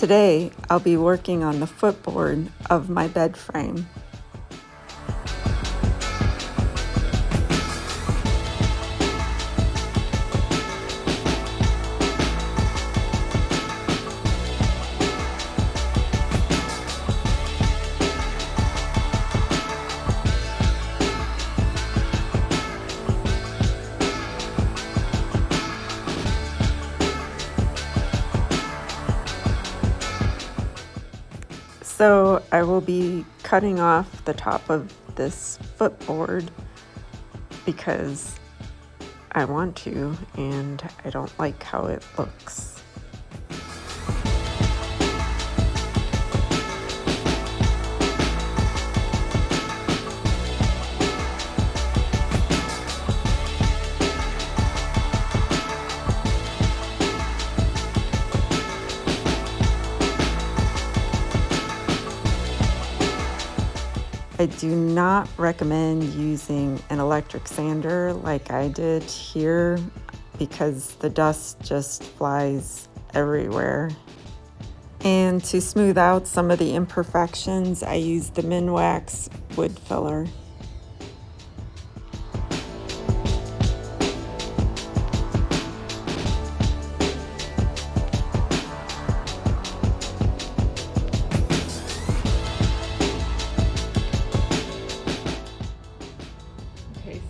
Today, I'll be working on the footboard of my bed frame. So I will be cutting off the top of this footboard because I want to, and I don't like how it looks. I do not recommend using an electric sander like I did here because the dust just flies everywhere. And to smooth out some of the imperfections, I use the minwax wood filler.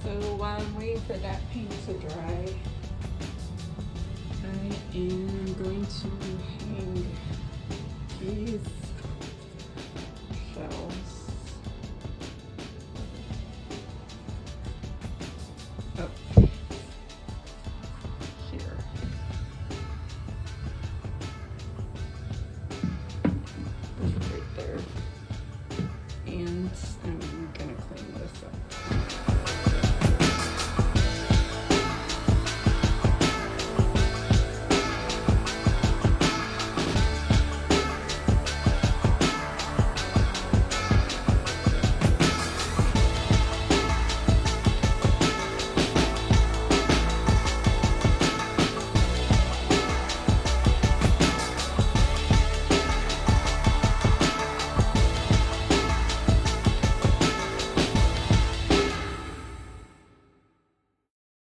So while I'm waiting for that paint to dry, I am going to